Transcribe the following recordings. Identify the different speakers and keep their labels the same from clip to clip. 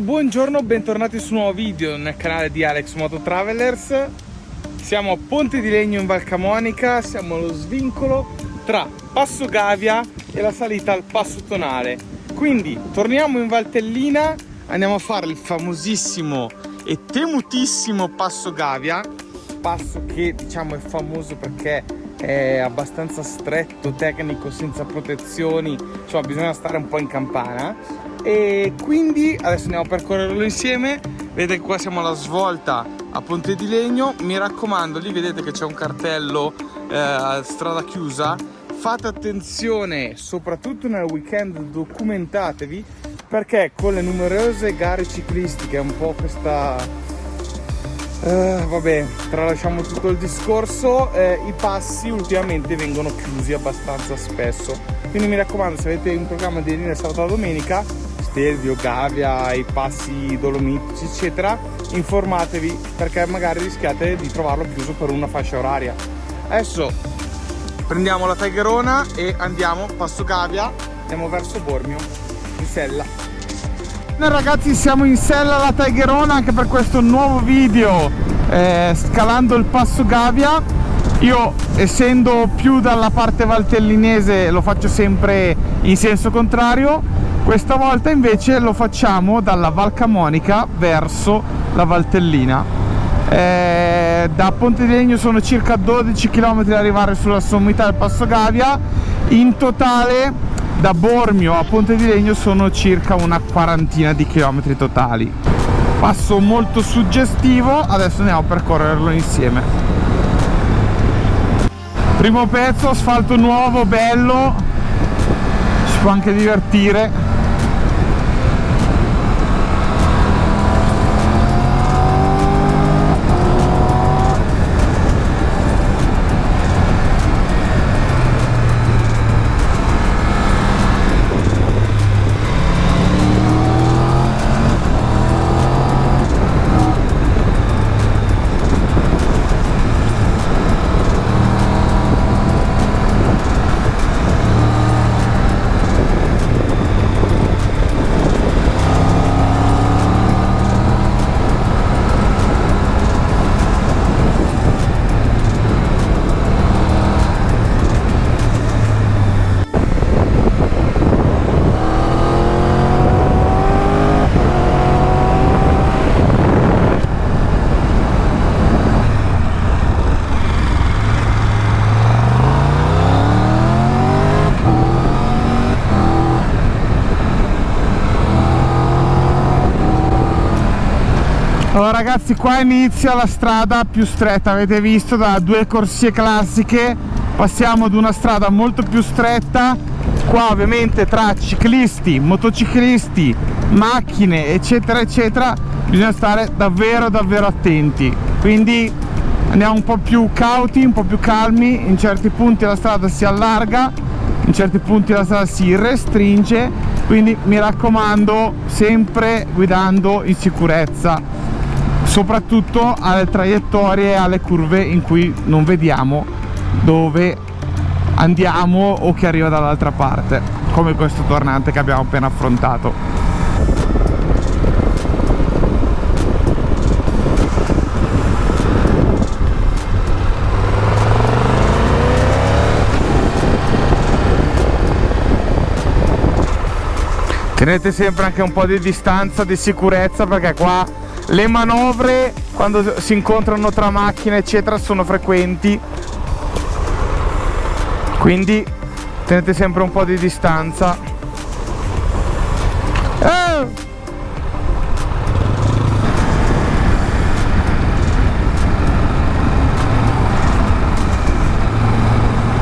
Speaker 1: Buongiorno, bentornati su un nuovo video nel canale di Alex Moto Travelers. Siamo a Ponte di Legno in Val Camonica, siamo allo svincolo tra Passo Gavia e la salita al Passo Tonale. Quindi torniamo in Valtellina, andiamo a fare il famosissimo e temutissimo Passo Gavia, passo che diciamo è famoso perché è abbastanza stretto, tecnico, senza protezioni, insomma bisogna stare un po' in campana. E quindi adesso andiamo a percorrerlo insieme. Vedete che qua siamo alla svolta a Ponte di Legno. Mi raccomando, lì vedete che c'è un cartello strada chiusa. Fate attenzione, soprattutto nel weekend, documentatevi, perché con le numerose gare ciclistiche, un po' questa vabbè, tralasciamo tutto il discorso, i passi ultimamente vengono chiusi abbastanza spesso. Quindi mi raccomando, se avete un programma di venire sabato e domenica, Stelvio, Gavia, i passi dolomitici eccetera, informatevi, perché magari rischiate di trovarlo chiuso per una fascia oraria. Adesso prendiamo la Tigerona e andiamo Passo Gavia, andiamo verso Bormio, in sella. Noi ragazzi siamo in sella alla Tigerona anche per questo nuovo video scalando il Passo Gavia. Io, essendo più dalla parte valtellinese, lo faccio sempre in senso contrario. Questa volta invece lo facciamo dalla Val Camonica verso la Valtellina. Da Ponte di Legno sono circa 12 km ad arrivare sulla sommità del Passo Gavia. In totale da Bormio a Ponte di Legno sono circa una quarantina di chilometri totali. Passo molto suggestivo, adesso andiamo a percorrerlo insieme. Primo pezzo, asfalto nuovo, bello, si può anche divertire. Allora ragazzi, qua inizia la strada più stretta, avete visto, da due corsie classiche passiamo ad una strada molto più stretta. Qua ovviamente tra ciclisti, motociclisti, macchine eccetera eccetera bisogna stare davvero attenti, quindi andiamo un po' più cauti, un po' più calmi. In certi punti la strada si allarga, in certi punti la strada si restringe, quindi mi raccomando, sempre guidando in sicurezza, soprattutto alle traiettorie e alle curve in cui non vediamo dove andiamo o che arriva dall'altra parte, come questo tornante che abbiamo appena affrontato. Tenete sempre anche un po' di distanza, di sicurezza, perché qua le manovre, quando si incontrano tra macchine eccetera, sono frequenti, quindi tenete sempre un po' di distanza.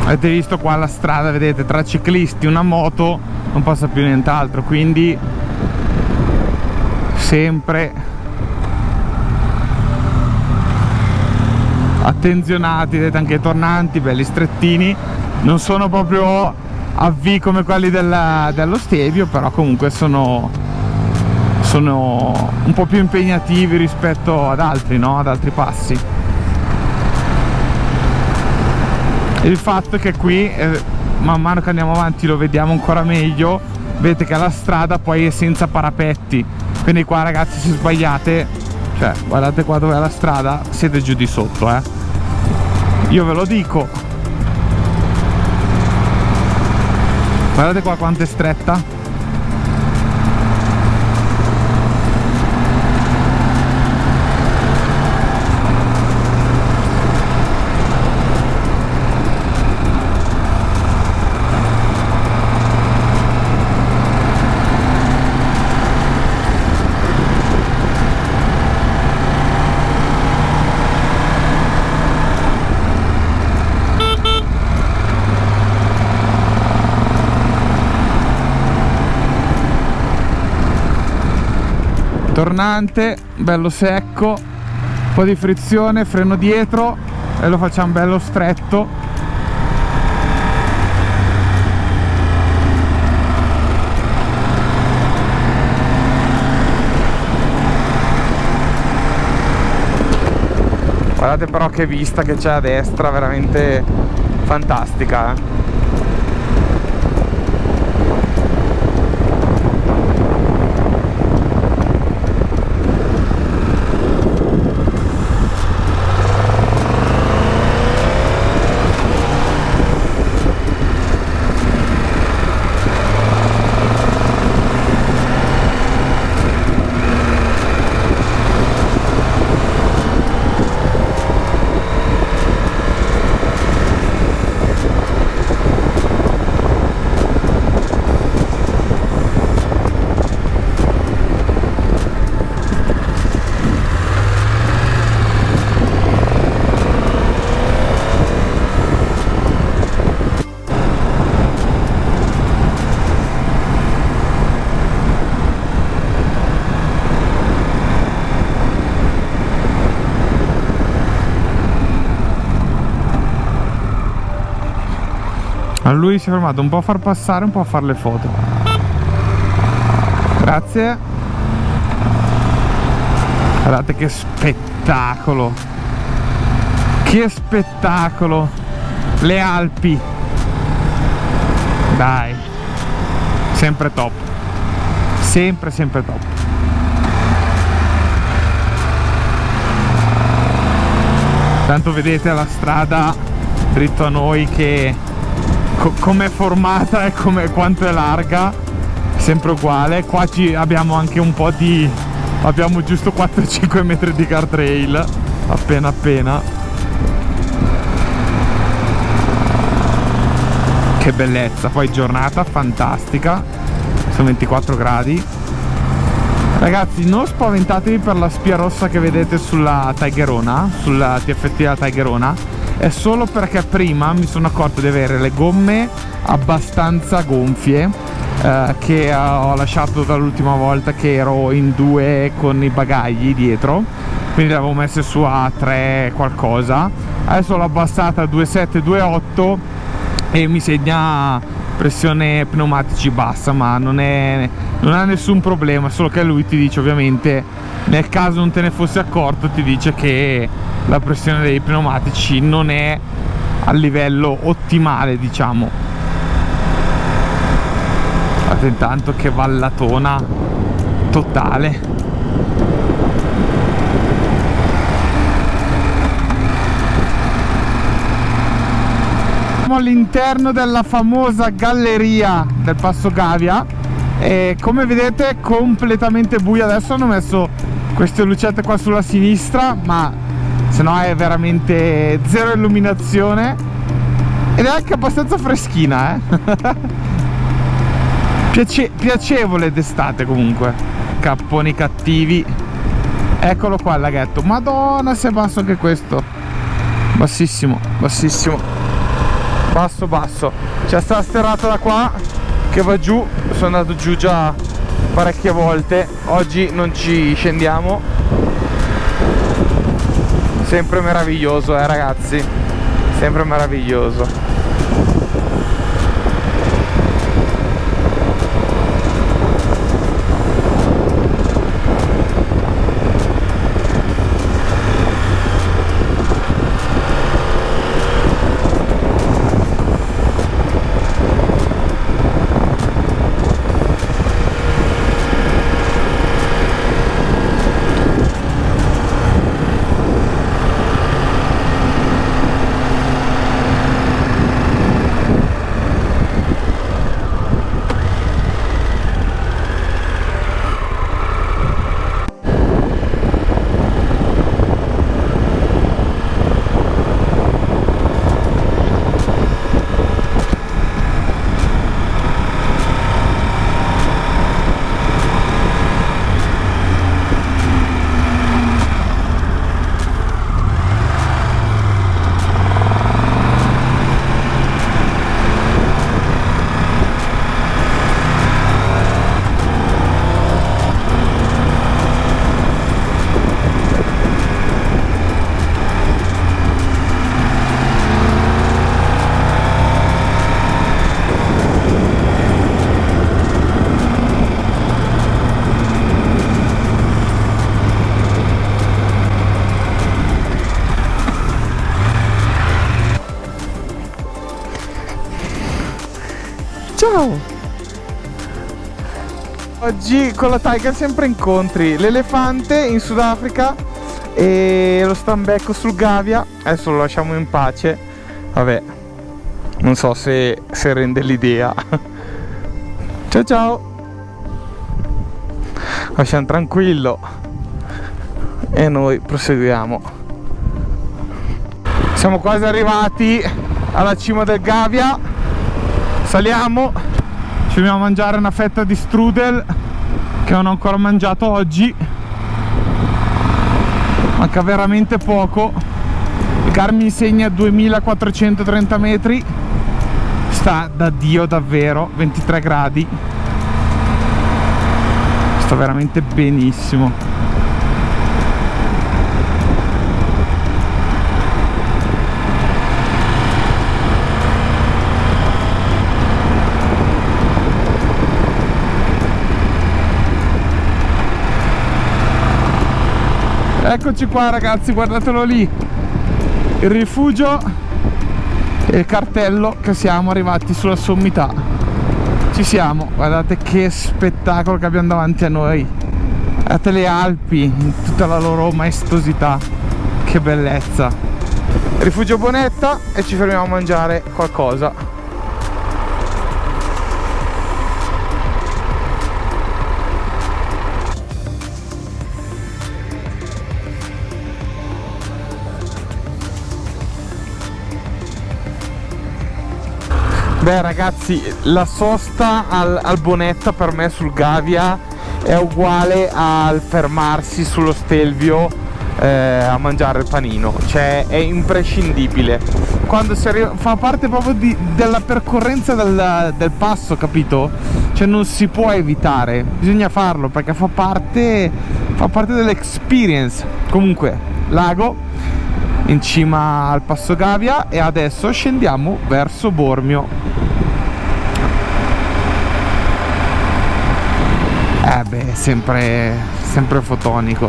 Speaker 1: Avete visto qua la strada, vedete, tra ciclisti, una moto, non passa più nient'altro, quindi sempre attenzionati. Vedete anche i tornanti belli strettini, non sono proprio a V come quelli dello Stelvio, però comunque sono un po' più impegnativi rispetto ad altri, no? Ad altri passi. Il fatto è che qui man mano che andiamo avanti lo vediamo ancora meglio. Vedete che la strada poi è senza parapetti, Quindi qua ragazzi, se sbagliate, cioè guardate qua dove è la strada, siete giù di sotto, io ve lo dico. Guardate qua quanto è stretta. Tornante, bello secco, un po' di frizione, freno dietro e lo facciamo bello stretto. Guardate però che vista che c'è a destra, veramente fantastica, Lui si è fermato un po' a far passare, un po' a fare le foto. Grazie. Guardate che spettacolo, che spettacolo, le Alpi, dai, sempre top, sempre top. Tanto vedete la strada dritto a noi che come è formata e quanto è larga, sempre uguale. Qua abbiamo anche un po' di, abbiamo giusto 4-5 metri di guardrail appena. Che bellezza, poi giornata fantastica, sono 24 gradi. Ragazzi, non spaventatevi per la spia rossa che vedete sulla Tigerona, sulla TFT della Tigerona. È solo perché prima mi sono accorto di avere le gomme abbastanza gonfie, che ho lasciato dall'ultima volta che ero in 2 con i bagagli dietro, quindi le avevo messe su a 3 qualcosa. Adesso l'ho abbassata a 2,7, 2,8 e mi segna pressione pneumatici bassa, ma non ha nessun problema, solo che lui ti dice, ovviamente, nel caso non te ne fossi accorto, ti dice che la pressione dei pneumatici non è a livello ottimale, diciamo. Guardate intanto che vallatona totale. Siamo all'interno della famosa galleria del Passo Gavia e come vedete è completamente buio. Adesso hanno messo queste lucette qua sulla sinistra, ma se no è veramente zero illuminazione ed è anche abbastanza freschina, piacevole d'estate comunque. Capponi cattivi. Eccolo qua il laghetto, madonna se è basso anche questo, bassissimo, basso. C'è sta sterrata da qua che va giù, sono andato giù già parecchie volte, oggi non ci scendiamo. Sempre meraviglioso, ragazzi, sempre meraviglioso. Ciao! Oggi con la Tiger sempre incontri l'elefante in Sudafrica e lo stambecco sul Gavia. Adesso lo lasciamo in pace. Vabbè, non so se rende l'idea. Ciao ciao! Lasciamo tranquillo e noi proseguiamo. Siamo quasi arrivati alla cima del Gavia. Saliamo, ci dobbiamo mangiare una fetta di strudel che non ho ancora mangiato oggi. Manca veramente poco. Il Garmin segna 2430 metri. Sta da Dio davvero, 23 gradi. Sta veramente benissimo. Eccoci qua ragazzi, guardatelo lì, il rifugio e il cartello che siamo arrivati sulla sommità. Ci siamo, guardate che spettacolo che abbiamo davanti a noi. Guardate le Alpi in tutta la loro maestosità, che bellezza. Rifugio Bonetta e ci fermiamo a mangiare qualcosa. Beh ragazzi, la sosta al Bonetta per me sul Gavia è uguale al fermarsi sullo Stelvio a mangiare il panino, cioè è imprescindibile. Quando si arriva, fa parte proprio della percorrenza del passo, capito? Cioè non si può evitare, bisogna farlo perché fa parte dell'experience. Comunque, lago in cima al passo Gavia e adesso scendiamo verso Bormio. Beh, sempre fotonico,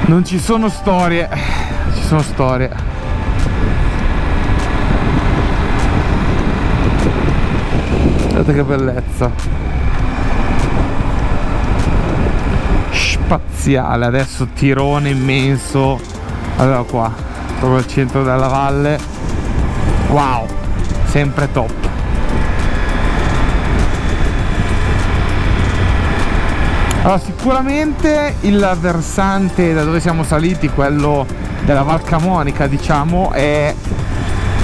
Speaker 1: Non ci sono storie, ci sono storie. Guardate che bellezza. Spaziale, adesso tirone immenso. Allora qua, proprio al centro della valle. Wow, sempre top. Allora, sicuramente il versante da dove siamo saliti, quello della Val Camonica, diciamo, è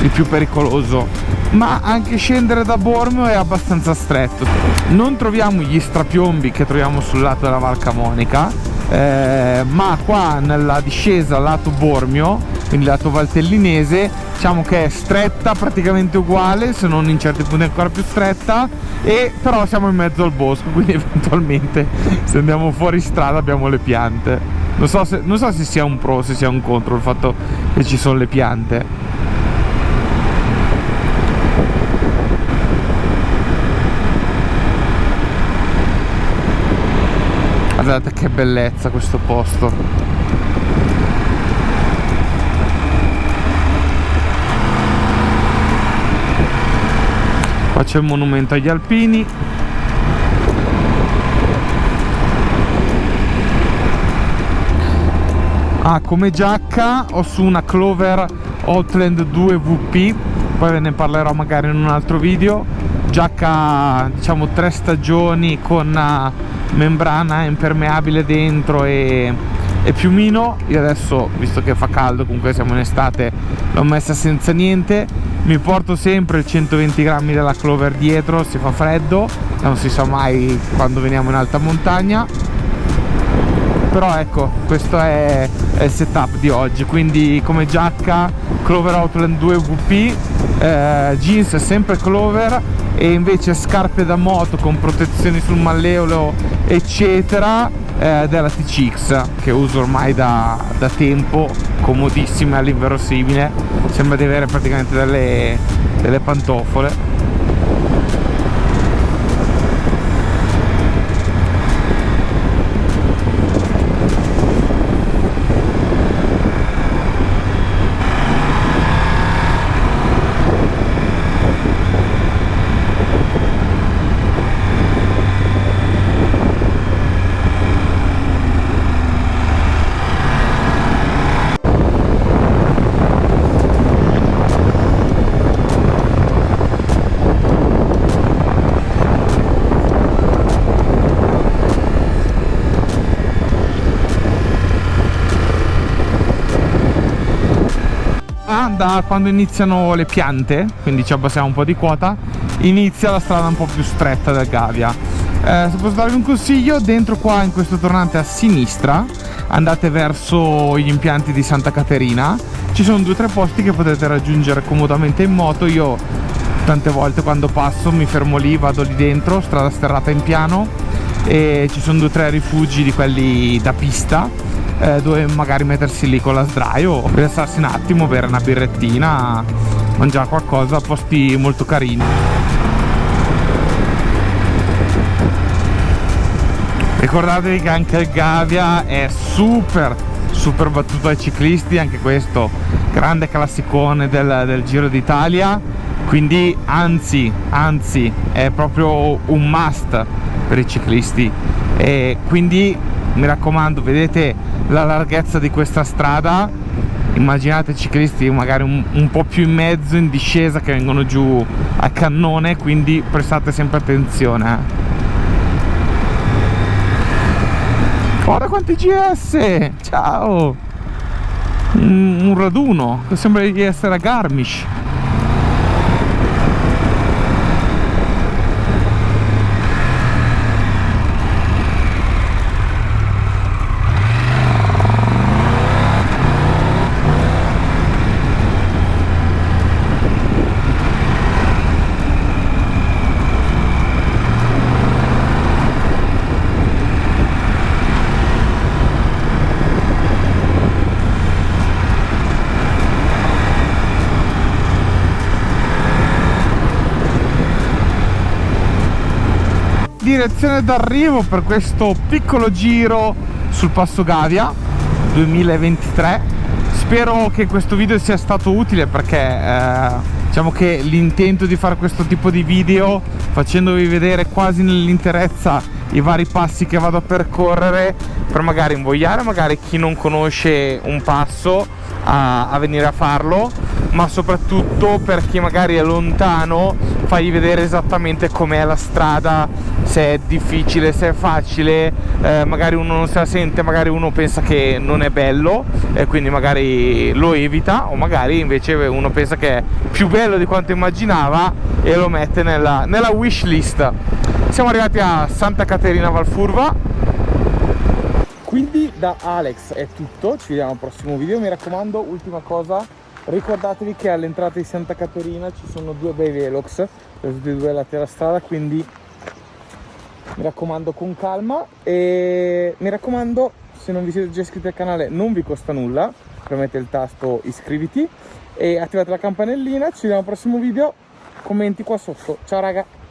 Speaker 1: il più pericoloso, ma anche scendere da Bormio è abbastanza stretto. Non troviamo gli strapiombi che troviamo sul lato della Val Camonica, ma qua nella discesa lato Bormio, quindi lato valtellinese, diciamo che è stretta, praticamente uguale, se non in certi punti ancora più stretta, e però siamo in mezzo al bosco, quindi eventualmente se andiamo fuori strada abbiamo le piante. Non so se sia un pro o se sia un contro il fatto che ci sono le piante. Guardate che bellezza questo posto. Qua c'è il monumento agli alpini. Come giacca ho su una Clover Outland 2 VP, poi ve ne parlerò magari in un altro video. Giacca, diciamo, 3 stagioni con membrana impermeabile dentro e piumino. Io adesso, visto che fa caldo, comunque siamo in estate, l'ho messa senza niente. Mi porto sempre il 120 grammi della Clover dietro, se fa freddo, non si sa mai quando veniamo in alta montagna. Però ecco, questo è il setup di oggi. Quindi come giacca Clover Outland 2 VP, jeans sempre Clover, e invece scarpe da moto con protezioni sul malleolo eccetera della TCX, che uso ormai da tempo, comodissime all'inverosimile, sembra di avere praticamente delle pantofole. da quando iniziano le piante, quindi ci abbassiamo un po' di quota, inizia la strada un po' più stretta del Gavia. Se posso darvi un consiglio, dentro qua in questo tornante a sinistra andate verso gli impianti di Santa Caterina, ci sono 2 o 3 posti che potete raggiungere comodamente in moto. Io tante volte quando passo mi fermo lì, vado lì dentro, strada sterrata in piano, e ci sono 2 o 3 rifugi di quelli da pista, dove magari mettersi lì con la sdraio, rilassarsi un attimo, bere una birrettina, mangiare qualcosa, posti molto carini. Ricordatevi che anche il Gavia è super battuto ai ciclisti, anche questo grande classicone del Giro d'Italia, quindi anzi è proprio un must per i ciclisti. E quindi mi raccomando, vedete la larghezza di questa strada, immaginate ciclisti magari un po' più in mezzo, in discesa, che vengono giù a cannone, quindi prestate sempre attenzione. Guarda quanti GS! Ciao! Un raduno, sembra di essere a Garmisch. Direzione d'arrivo per questo piccolo giro sul Passo Gavia 2023. Spero che questo video sia stato utile, perché diciamo che l'intento di fare questo tipo di video, facendovi vedere quasi nell'interezza i vari passi che vado a percorrere, per magari invogliare magari chi non conosce un passo a venire a farlo, ma soprattutto per chi magari è lontano, fargli vedere esattamente com'è la strada, se è difficile, se è facile, magari uno non se la sente, magari uno pensa che non è bello e quindi magari lo evita, o magari invece uno pensa che è più bello di quanto immaginava e lo mette nella wish list. Siamo arrivati a Santa Caterina Valfurva. Quindi da Alex è tutto, ci vediamo al prossimo video. Mi raccomando, ultima cosa, ricordatevi che all'entrata di Santa Caterina ci sono 2 bei velox da tutti e 2 lati della strada, quindi mi raccomando con calma. E mi raccomando, se non vi siete già iscritti al canale non vi costa nulla, premete il tasto iscriviti e attivate la campanellina. Ci vediamo al prossimo video, commenti qua sotto. Ciao raga!